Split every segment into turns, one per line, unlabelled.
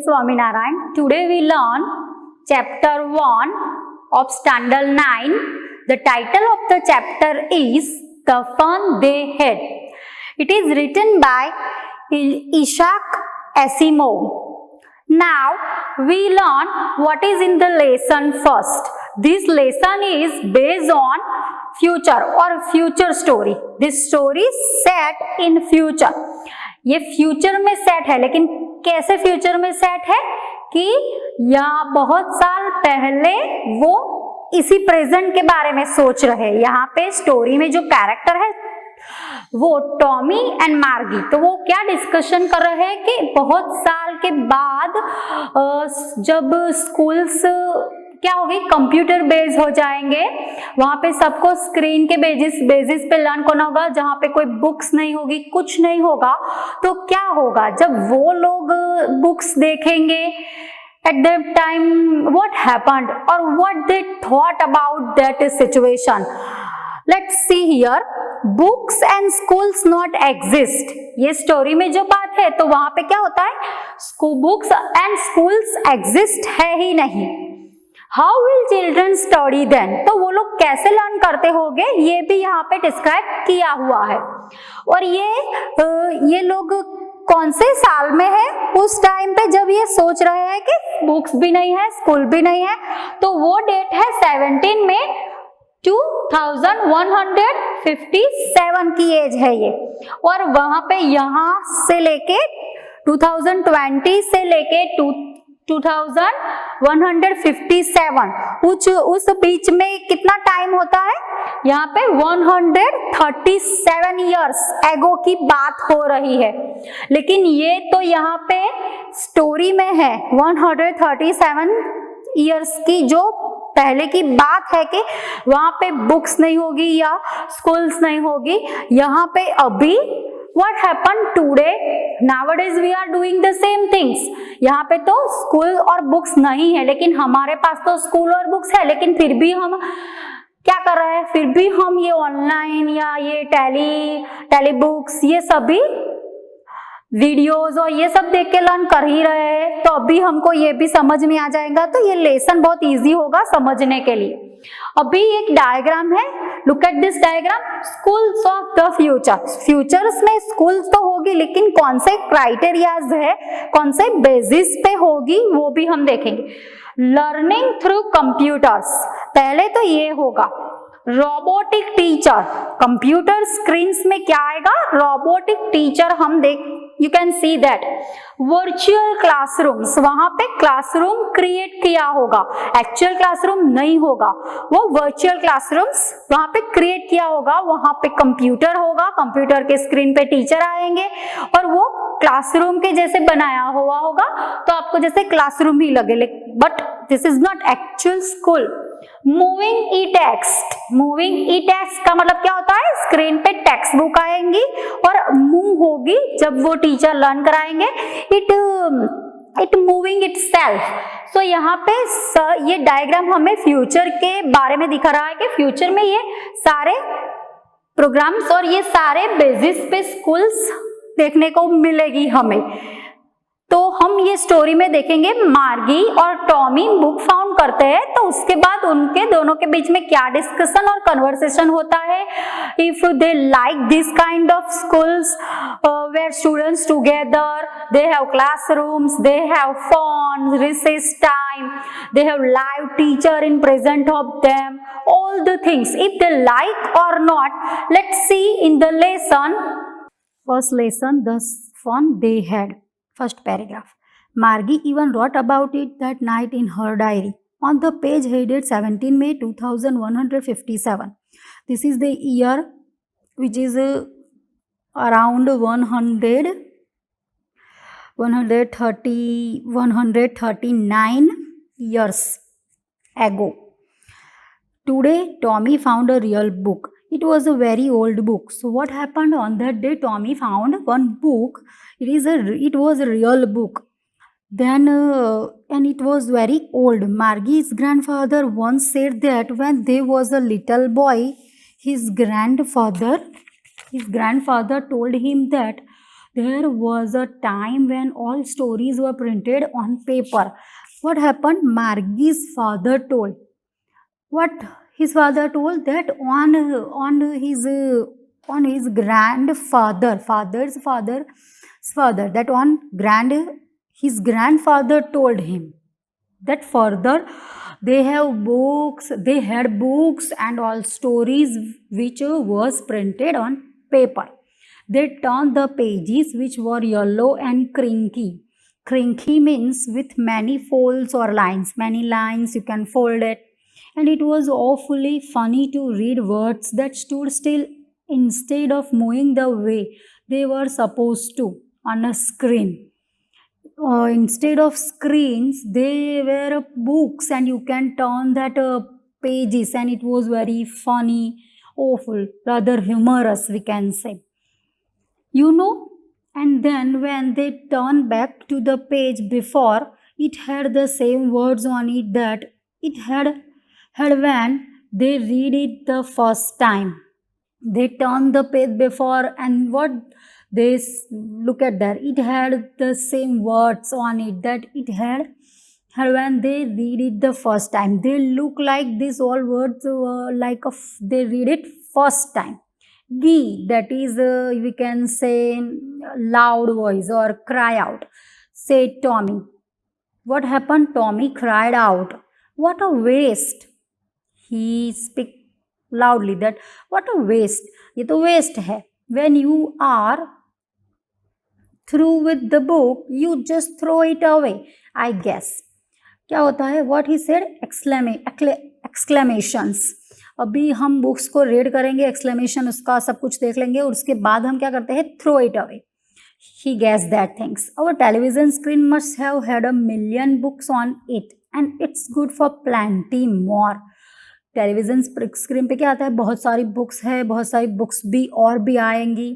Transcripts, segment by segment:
Swaminarayan. Today we learn chapter 1 of standard 9. The title of the chapter is The Fun They Had. It is written by Isaac Asimov. Now we learn what is in the lesson first. This lesson is based on future or future story. This story is set in future. ये future में set है, लेकिन कैसे future में set है कि यहाँ बहुत साल पहले वो इसी प्रेजेंट के बारे में सोच रहे। यहाँ पे स्टोरी में जो कैरेक्टर है वो टॉमी एंड मार्गी, तो वो क्या डिस्कशन कर रहे हैं कि बहुत साल के बाद जब स्कूल्स क्या होगी, कंप्यूटर बेस हो जाएंगे, वहां पे सबको स्क्रीन के बेसिस पे लर्न करना होगा, जहां पे कोई बुक्स नहीं होगी, कुछ नहीं होगा, तो क्या होगा जब वो लोग बुक्स देखेंगे। At that time what happened or what they thought about that situation. Let's see here. Books and schools not exist. ये स्टोरी में जो बात है तो वहां पे क्या होता है, बुक्स एंड स्कूल्स एग्जिस्ट है ही नहीं। How will children study then? तो वो लोग कैसे लर्न करते होंगे, ये भी यहाँ पे डिस्क्राइब किया हुआ है। और ये लोग कौन से साल में है, उस टाइम पे जब ये सोच रहे हैं कि बुक्स भी नहीं है, स्कूल भी नहीं है, तो वो डेट है 17 में 2157 की एज है ये। और वहां पे यहाँ से लेके 2020 से लेके 2157 उस बीच में कितना टाइम होता है, यहाँ पे 137 इयर्स एगो की बात हो रही है। लेकिन ये तो यहाँ पे स्टोरी में है 137 इयर्स की जो पहले की बात है कि वहां पे बुक्स नहीं होगी या स्कूल्स नहीं होगी। यहाँ पे अभी What happened today? Nowadays we are doing the same things. यहाँ पे तो स्कूल और बुक्स नहीं है, लेकिन हमारे पास तो स्कूल और बुक्स है, लेकिन फिर भी हम क्या कर रहे हैं, फिर भी हम ये ऑनलाइन या ये टेली बुक्स, ये सभी वीडियोस और ये सब देख के लर्न कर ही रहे हैं। तो अभी हमको ये भी समझ में आ जाएगा, तो ये लेसन बहुत इजी होगा समझने के लिए। अभी एक डायग्राम है, look at this diagram, schools of the future. Futures में स्कूल्स तो होगी, लेकिन कौन से क्राइटेरियाज है, कौन से बेसिस पे होगी, वो भी हम देखेंगे। लर्निंग थ्रू कंप्यूटर्स, पहले तो ये होगा रोबोटिक टीचर। कंप्यूटर स्क्रीन्स में क्या आएगा, रोबोटिक टीचर हम देख, you can see that. Virtual classrooms, वहां पे क्लासरूम क्रिएट किया होगा, एक्चुअल क्लासरूम नहीं होगा, वो वर्चुअल क्लासरूम्स वहां पे क्रिएट किया होगा। वहां पे कंप्यूटर होगा, कंप्यूटर के स्क्रीन पे टीचर आएंगे और वो क्लासरूम के जैसे बनाया हुआ होगा, तो आपको जैसे क्लासरूम ही लगे, but this is not actual school. Moving E text, moving E text का मतलब क्या होता है, स्क्रीन पे टेक्स्ट बुक आएंगी और मूव होगी जब वो टीचर लर्न कराएंगे, इट मूविंग इटसेल्फ। सो यहाँ पे ये डायग्राम हमें फ्यूचर के बारे में दिखा रहा है कि फ्यूचर में ये सारे प्रोग्राम्स और ये सारे बेसिस पे स्कूल्स देखने को मिलेगी हमें। तो हम ये स्टोरी में देखेंगे मार्गी और टॉमी बुक फाउंड करते हैं, तो उसके बाद उनके दोनों के बीच में क्या डिस्कशन और कन्वर्सेशन होता है। If they like this kind of schools where students together, they have classrooms, they have fun, recess time, they have live teacher in present of them, all the things, if they like और not, let's see in the lesson. First lesson, the fun they had. First paragraph. Margie even wrote about it that night in her diary. On the page headed 17 May 2157. This is the year which is around 139 years ago. Today, Tommy found a real book. It was a very old book. So what happened on that day? Tommy found one book. It was a real book. Then and it was very old. Margie's grandfather once said that when they was a little boy, his grandfather told him that there was a time when all stories were printed on paper. What happened? Margie's father told. What his father told that on his father's father, that on his grandfather told him that further they had books and all stories which was printed on paper. They turned the pages which were yellow and crinky. Crinky means with many folds or lines, many lines you can fold it, and it was awfully funny to read words that stood still instead of moving the way they were supposed to on a screen. Instead of screens, they were books, and you can turn that pages, and it was very funny, awful, rather humorous, we can say. You know, and then when they turned back to the page before, it had the same words on it that it had when they read it the first time. They turned the page before, and what look at that, it had the same words on it that it had when they read it the first time. They look like these all words they read it first time. Gee, that is we can say loud voice or cry out, said Tommy. What happened? Tommy cried out, what a waste. He speak loudly that what a waste, ये तो waste है. When you are through with the book, you just throw it away, I guess. क्या होता है? What he said? Exclamations. अभी हम books को read करेंगे, एक्सक्लेमेशन उसका सब कुछ देख लेंगे, और उसके बाद हम क्या करते हैं? Throw it away. He guessed that things. Our television screen must have had 1,000,000 books on it, and it's good for plenty more. Television screen पे क्या आता है? बहुत सारी बुक्स है, बहुत सारी बुक्स भी और भी आएंगी.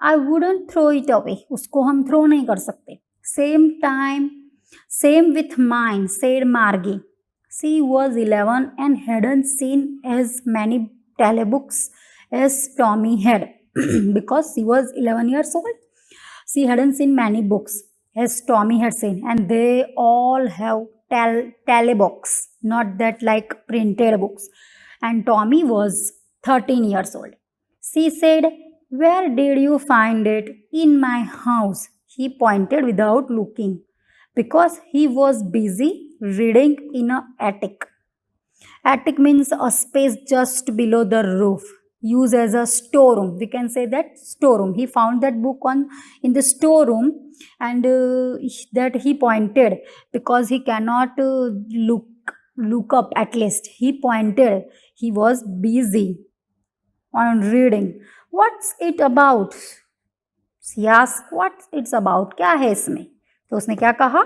I wouldn't throw it away. उसको हम थ्रो नहीं कर सकते. Same with mine, said Margie. She was 11 and hadn't seen as many telebooks as Tommy had because she was 11 years old. She hadn't seen many books as Tommy had seen, and they all have telebooks, not that like printed books. And Tommy was 13 years old. She said, where did you find it? In my house. He pointed without looking because he was busy reading in an attic. Attic means a space just below the roof, used as a storeroom. We can say that storeroom. He found that book in the storeroom, and that he pointed because he cannot look up. At least he pointed. He was busy on reading. What's it about? She asked, what's it's about? क्या है इसमें? तो उसने क्या कहा?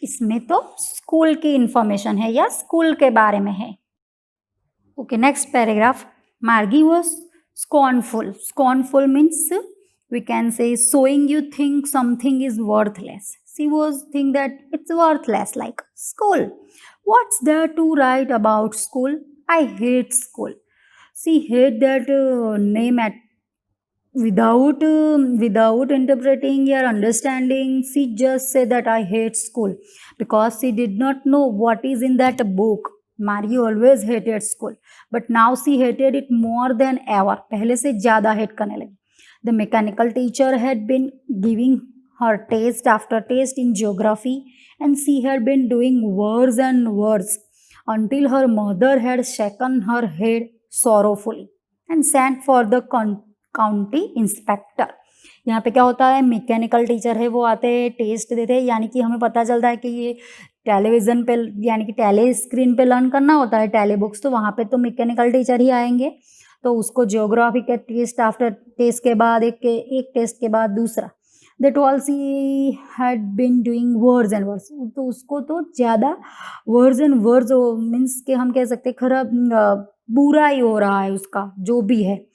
इसमें तो school की इंफॉर्मेशन है या स्कूल के बारे में है. Okay, next paragraph. Margie was scornful. Scornful means we can say showing you think something is worthless. She was think that it's worthless like school. What's there to write about school? I hate school. She hate that name at without interpreting or understanding. She just said that I hate school because she did not know what is in that book. Margie always hated school, but now she hated it more than ever. पहले से ज़्यादा hate करने लगी. The mechanical teacher had been giving her test after test in geography, and she had been doing worse and worse until her mother had shaken her head sorrowfully and sent for the county inspector. यहाँ पे क्या होता है? Mechanical teacher है, वो आते हैं, test देते हैं, यानी कि हमें पता चलता है कि ये टेलीविज़न पे यानी कि टेली स्क्रीन पे लर्न करना होता है टेली बुक्स, तो वहाँ पे तो मैकेनिकल टीचर ही आएंगे. तो उसको ज्योग्राफी के टेस्ट आफ्टर टेस्ट के बाद एक टेस्ट के बाद दूसरा. That all she had been doing words and words. तो उसको तो ज़्यादा वर्ड्स एंड वर्ड्स मीन्स के हम कह सकते खराब बुरा ही हो रहा है उसका जो भी है.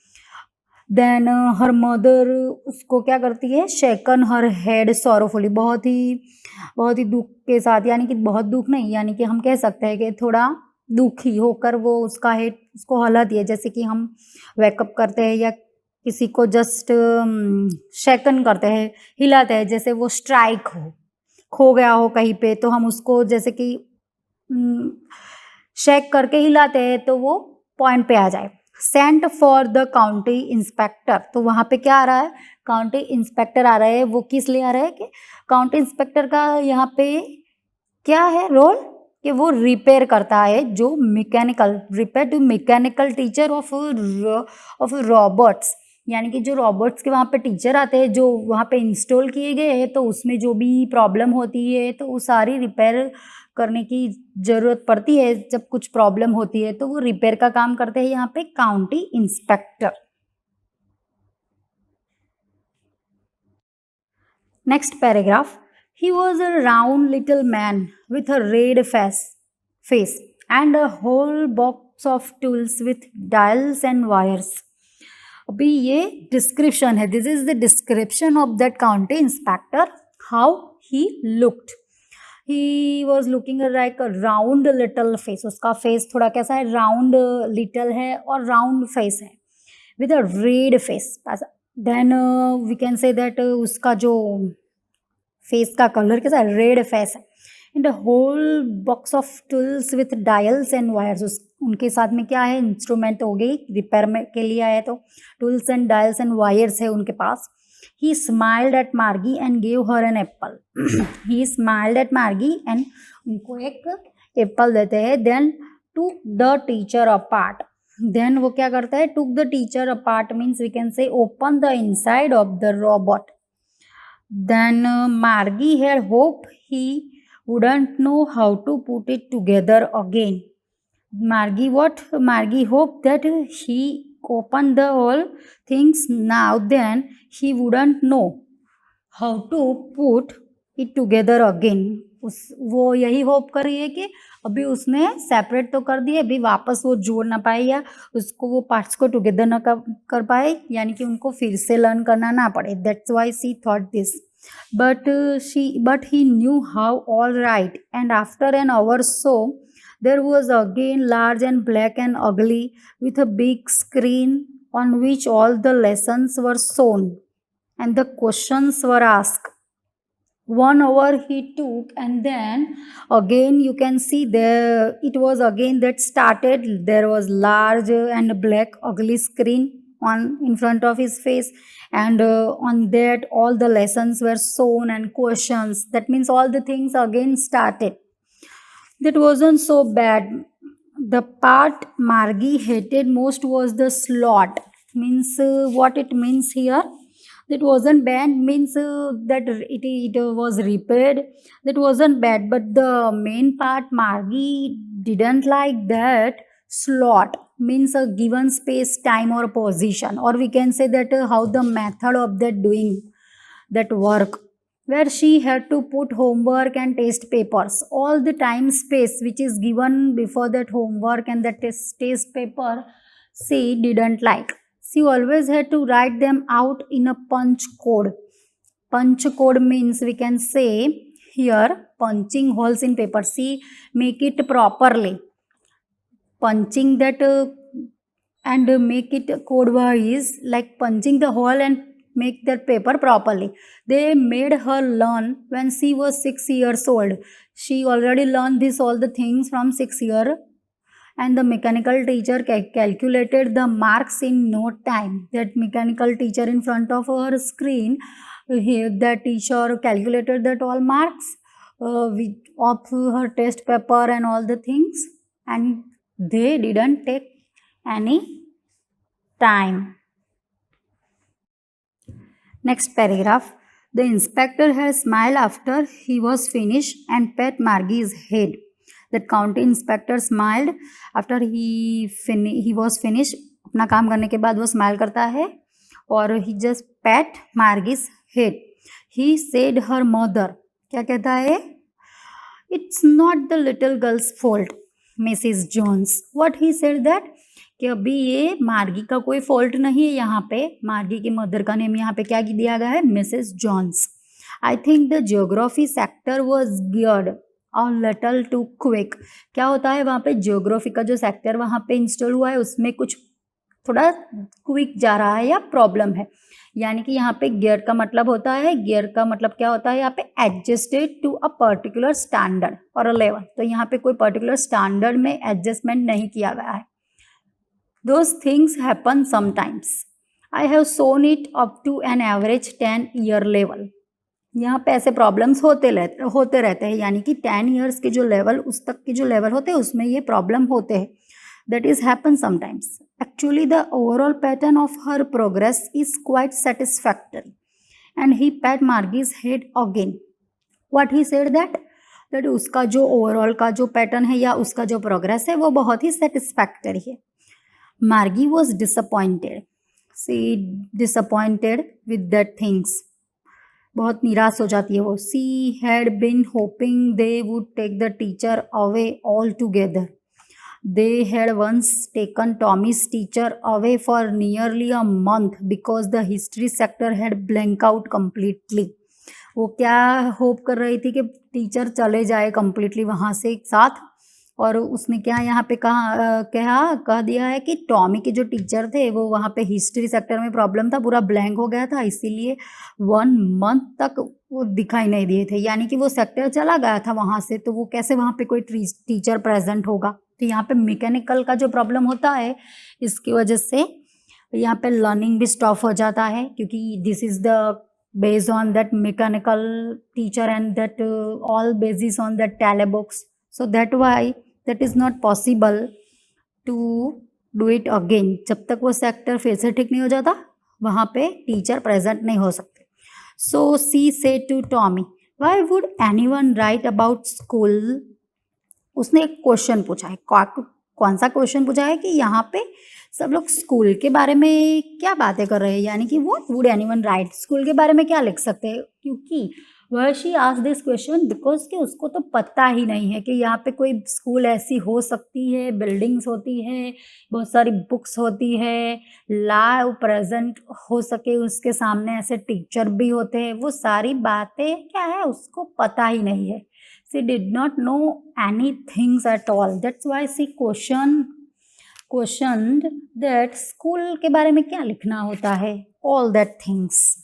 देन हर मदर उसको क्या करती है? शेकन हर हेड सॉरोफुली. बहुत ही दुख के साथ, यानी कि बहुत दुख नहीं, यानी कि हम कह सकते हैं कि थोड़ा दुखी होकर वो उसका हेड उसको हलाती है, जैसे कि हम वेकअप करते हैं या किसी को जस्ट शेकन करते हैं, हिलाते हैं, जैसे वो स्ट्राइक हो, खो गया हो कहीं पे, तो हम उसको जैसे कि शेक करके हिलाते हैं तो वो पॉइंट पे आ जाए। Sent for the county inspector, तो वहाँ पे क्या आ रहा है, काउंटी इंस्पेक्टर आ रहा है। वो किस लिए आ रहा है कि काउंटी इंस्पेक्टर का यहाँ पे क्या है रोल, कि वो रिपेयर करता है, जो mechanical, repair to mechanical teacher of robots, यानी कि जो रॉबोट्स के वहाँ पे टीचर आते हैं, जो वहाँ पे इंस्टॉल किए गए हैं, तो उसमें जो भी प्रॉब्लम होती है तो वो सारी रिपेयर करने की ज़रूरत पड़ती है। जब कुछ प्रॉब्लम होती है तो वो रिपेयर का काम करते हैं यहाँ पे county inspector. Next paragraph, he was a round little man with a red face and a whole box of tools with dials and wires. अभी ये डिस्क्रिप्शन है, this is the description of that county inspector, how he looked. He was looking like a round little face, उसका face थोड़ा कैसा है, round little है और round face है, with a red face. Then we can say that उसका जो face का कलर कैसा है, रेड फेस है। And whole box of tools with dials and wires, उनके साथ में क्या है, इंस्ट्रूमेंट हो गई, रिपेयर में के लिए आया तो tools and dials and wires है उनके पास। He smiled at Margie and gave her an apple. He smiled at Margie and उनको एक एप्पल देते हैं। देन टूक द टीचर अपार्ट, देन वो क्या करता है, took the teacher apart means we can say open the inside of the robot. Then Margie had hoped he wouldn't know how to put it together again. Margie hoped that he opened the whole things now, then he wouldn't know how to put it together again. वो यही hope कर रही है कि अभी उसने separate तो कर दिए, अभी वापस वो जोड़ ना पाए या उसको वो पार्ट्स को टुगेदर ना कर पाए, यानी कि उनको फिर से लर्न करना ना पड़े। That's why she thought this, but he knew how all right. And after an hour so, there was again large and black and ugly, with a big screen on which all the lessons were shown and the questions were asked. 1 hour he took, and then again you can see there it was again that started. There was large and black ugly screen on in front of his face, and on that all the lessons were shown and questions. That means all the things again started. That wasn't so bad. The part Margie hated most was the slot. Means what it means here, that wasn't bad means that it was repaired, that wasn't bad, but the main part Margie didn't like that slot, means a given space, time or position, or we can say that how the method of that doing that work, where she had to put homework and test papers, all the time space which is given before that homework and that test paper, she didn't like. She always had to write them out in a punch code. Punch code means we can say here punching holes in paper. She make it properly, punching that and make it code wise, like punching the hole and make that paper properly. They made her learn when she was 6 years old. She already learned this all the things from 6 years, and the mechanical teacher calculated the marks in no time. That mechanical teacher in front of her screen, that teacher calculated that all marks of her test paper and all the things, and they didn't take any time. Next paragraph. The inspector had smiled after he was finished and pat Margie's head. That county inspector smiled after he was finished. अपना काम करने के बाद वो smile करता है और he just pat Margie's head. He said her mother, क्या कहता है? It's not the little girl's fault, Mrs. Jones. What he said that कि अभी ये मार्गी का कोई फॉल्ट नहीं है, यहाँ पे मार्गी के मदर का नेम यहाँ पे क्या दिया गया है, Mrs Jones. I think the geography sector was geared और लिटल टू क्विक. क्या होता है वहाँ पे, जियोग्राफी का जो सेक्टर वहाँ पे इंस्टॉल हुआ है उसमें कुछ थोड़ा क्विक जा रहा है या प्रॉब्लम है। यानी कि यहाँ पे गियर का मतलब होता है, गियर का मतलब क्या होता है यहाँ पे, adjusted to a particular standard और अ लेवल। तो यहाँ पे कोई पर्टिकुलर स्टैंडर्ड में एडजस्टमेंट नहीं किया गया है। Those things happen sometimes. I have shown it up to an average 10-year level. यहाँ पे ऐसे प्रॉब्लम्स होते रहते हैं, यानी कि 10 ईयर्स के जो लेवल, उस तक के जो लेवल होते हैं उसमें ये प्रॉब्लम होते हैं. That is happen sometimes. Actually the overall pattern of her progress is quite satisfactory. And he pat Margie's head again. What he said that उसका जो ओवरऑल का जो पैटर्न है या उसका जो प्रोग्रेस है वो बहुत ही सेटिस्फैक्टरी है. Margie was disappointed. She disappointed with that things. बहुत निराश हो जाती है वो. She had been hoping they would take the teacher away altogether. They had once taken Tommy's teacher away for nearly a month because the history sector had blanked out completely. वो क्या hope कर रही थी कि teacher चले जाए completely वहाँ से एक साथ, और उसने क्या यहाँ पे कह दिया है कि टॉमी के जो टीचर थे वो वहाँ पे हिस्ट्री सेक्टर में प्रॉब्लम था, पूरा ब्लैंक हो गया था, इसीलिए 1 मंथ तक वो दिखाई नहीं दिए थे. यानी कि वो सेक्टर चला गया था वहाँ से, तो वो कैसे वहाँ पे कोई टीचर प्रेजेंट होगा. तो यहाँ पे मैकेनिकल का जो प्रॉब्लम होता है, इसकी वजह से यहाँ पे लर्निंग भी स्टॉप हो जाता है, क्योंकि this is the based on that mechanical teacher and that all basis on that tally books. So that why that is not possible to do it again. जब तक वो सेक्टर फिर से ठीक नहीं हो जाता वहाँ पे टीचर प्रेजेंट नहीं हो सकते. So she said to Tommy, why would anyone write about school? उसने एक क्वेश्चन पूछा है. कौन सा क्वेश्चन पूछा है कि यहाँ पे सब लोग स्कूल के बारे में क्या बातें कर रहे हैं, यानी कि what would anyone right, school के बारे में क्या लिख सकते हैं. क्योंकि वह she asked this question because कि उसको तो पता ही नहीं है कि यहाँ पे कोई स्कूल ऐसी हो सकती है, बिल्डिंग्स होती है, बहुत सारी बुक्स होती है, लाइव प्रेजेंट हो सके उसके सामने ऐसे टीचर भी होते हैं, वो सारी बातें क्या है उसको पता ही नहीं है. She did not know anything at all. That's why she questioned that school के बारे में क्या लिखना होता है, all that things.